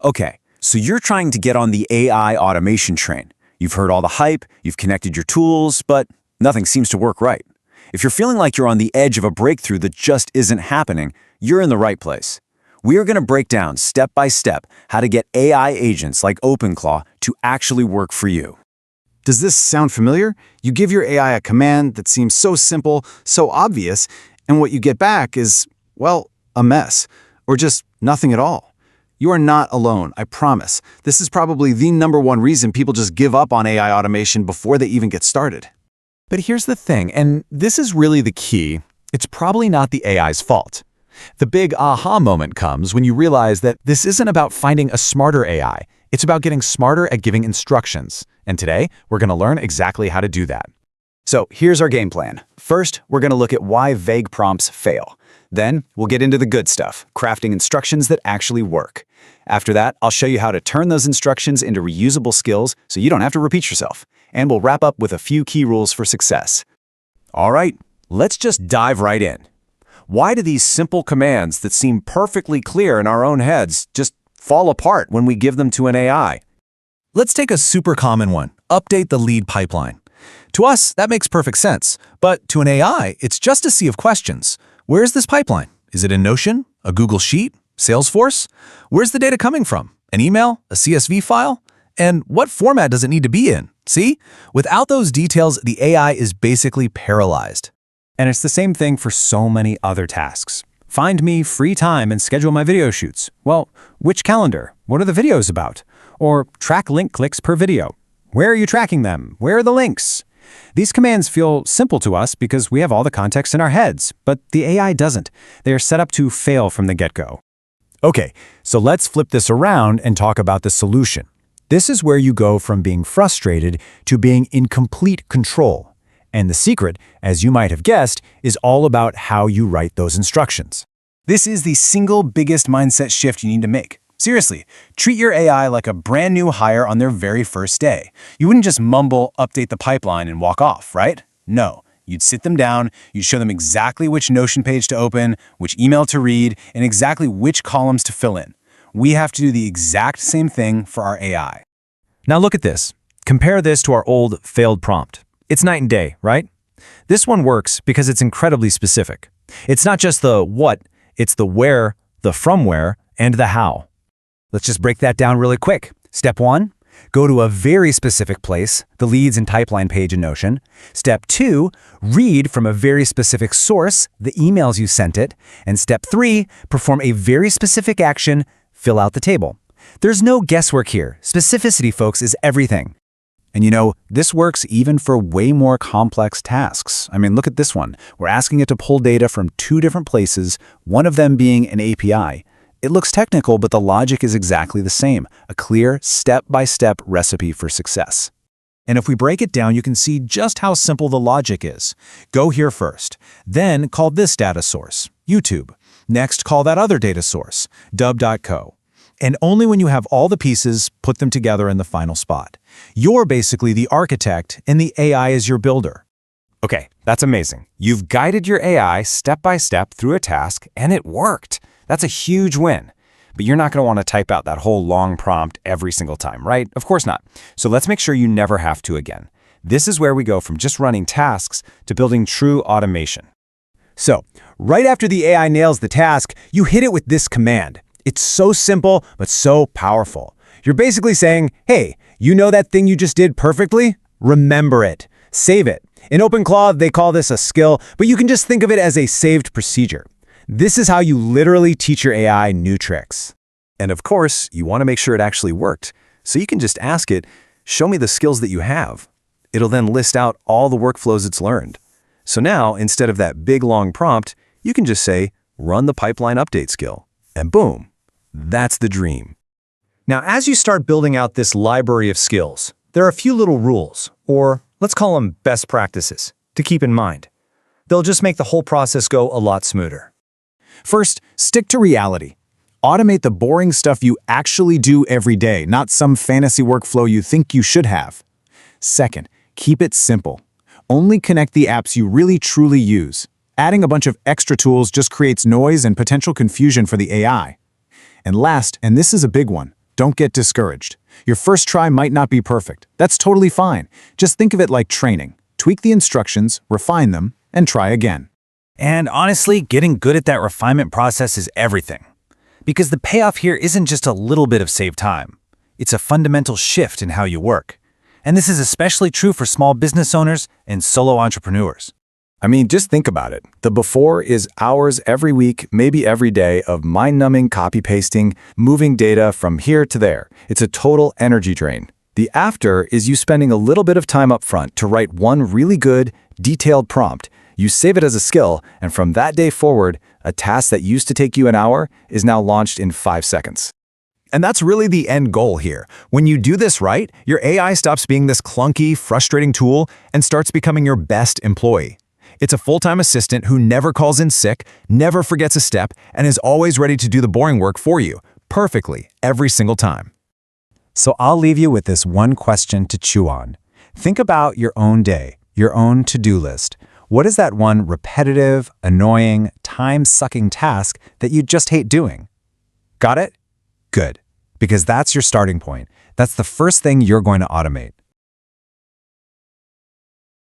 Okay, so you're trying to get on the AI automation train. You've heard all the hype, you've connected your tools, but nothing seems to work right. If you're feeling like you're on the edge of a breakthrough that just isn't happening, you're in the right place. We are going to break down step by step how to get AI agents like OpenClaw to actually work for you. Does this sound familiar? You give your AI a command that seems so simple, so obvious, and what you get back is, well, a mess, or just nothing at all. You are not alone, I promise. This is probably the #1 reason people just give up on AI automation before they even get started. But here's the thing, and this is really the key. It's probably not the AI's fault. The big aha moment comes when you realize that this isn't about finding a smarter AI. It's about getting smarter at giving instructions. And today, we're going to learn exactly how to do that. So here's our game plan. First, we're going to look at why vague prompts fail. Then, we'll get into the good stuff, crafting instructions that actually work. After that, I'll show you how to turn those instructions into reusable skills so you don't have to repeat yourself. And we'll wrap up with a few key rules for success. All right, let's just dive right in. Why do these simple commands that seem perfectly clear in our own heads just fall apart when we give them to an AI? Let's take a super common one, update the lead pipeline. To us, that makes perfect sense. But to an AI, it's just a sea of questions. Where's this pipeline? Is it in Notion? A Google Sheet? Salesforce? Where's the data coming from? An email? A CSV file? And what format does it need to be in? See? Without those details, the AI is basically paralyzed. And it's the same thing for so many other tasks. Find me free time and schedule my video shoots. Well, which calendar? What are the videos about? Or track link clicks per video. Where are you tracking them? Where are the links? These commands feel simple to us because we have all the context in our heads, but the AI doesn't. They are set up to fail from the get-go. Okay, so let's flip this around and talk about the solution. This is where you go from being frustrated to being in complete control. And the secret, as you might have guessed, is all about how you write those instructions. This is the single biggest mindset shift you need to make. Seriously, treat your AI like a brand new hire on their very first day. You wouldn't just mumble, update the pipeline, and walk off, right? No. You'd sit them down, you'd show them exactly which Notion page to open, which email to read, and exactly which columns to fill in. We have to do the exact same thing for our AI. Now look at this. Compare this to our old failed prompt. It's night and day, right? This one works because it's incredibly specific. It's not just the what, it's the where, the from where, and the how. Let's just break that down really quick. Step 1, go to a very specific place, the leads and pipeline page in Notion. Step 2, read from a very specific source, the emails you sent it. And step 3, perform a very specific action, fill out the table. There's no guesswork here. Specificity, folks, is everything. And you know, this works even for way more complex tasks. I mean, look at this one. We're asking it to pull data from 2 different places, one of them being an API. It looks technical, but the logic is exactly the same, a clear, step-by-step recipe for success. And if we break it down, you can see just how simple the logic is. Go here first. Then call this data source, YouTube. Next, call that other data source, dub.co. And only when you have all the pieces, put them together in the final spot. You're basically the architect, and the AI is your builder. Okay, that's amazing. You've guided your AI step by step through a task, and it worked. That's a huge win. But you're not going to want to type out that whole long prompt every single time, right? Of course not. So let's make sure you never have to again. This is where we go from just running tasks to building true automation. So, right after the AI nails the task, you hit it with this command. It's so simple, but so powerful. You're basically saying, hey, you know that thing you just did perfectly? Remember it. Save it. In OpenClaw, they call this a skill, but you can just think of it as a saved procedure. This is how you literally teach your AI new tricks. And of course, you want to make sure it actually worked. So you can just ask it, show me the skills that you have. It'll then list out all the workflows it's learned. So now, instead of that big long prompt, you can just say, run the pipeline update skill. And boom, that's the dream. Now, as you start building out this library of skills, there are a few little rules, or let's call them best practices, to keep in mind. They'll just make the whole process go a lot smoother. First, stick to reality. Automate the boring stuff you actually do every day, not some fantasy workflow you think you should have. Second, keep it simple. Only connect the apps you really truly use. Adding a bunch of extra tools just creates noise and potential confusion for the AI. And last, and this is a big one, don't get discouraged. Your first try might not be perfect. That's totally fine. Just think of it like training. Tweak the instructions, refine them, and try again. And honestly, getting good at that refinement process is everything. Because the payoff here isn't just a little bit of saved time. It's a fundamental shift in how you work. And this is especially true for small business owners and solo entrepreneurs. I mean, just think about it. The before is hours every week, maybe every day, of mind-numbing copy-pasting, moving data from here to there. It's a total energy drain. The after is you spending a little bit of time up front to write one really good, detailed prompt. You save it as a skill, and from that day forward, a task that used to take you an hour is now launched in 5 seconds. And that's really the end goal here. When you do this right, your AI stops being this clunky, frustrating tool and starts becoming your best employee. It's a full-time assistant who never calls in sick, never forgets a step, and is always ready to do the boring work for you, perfectly, every single time. So I'll leave you with this one question to chew on. Think about your own day, your own to-do list. What is that one repetitive, annoying, time-sucking task that you just hate doing? Got it? Good. Because that's your starting point. That's the first thing you're going to automate.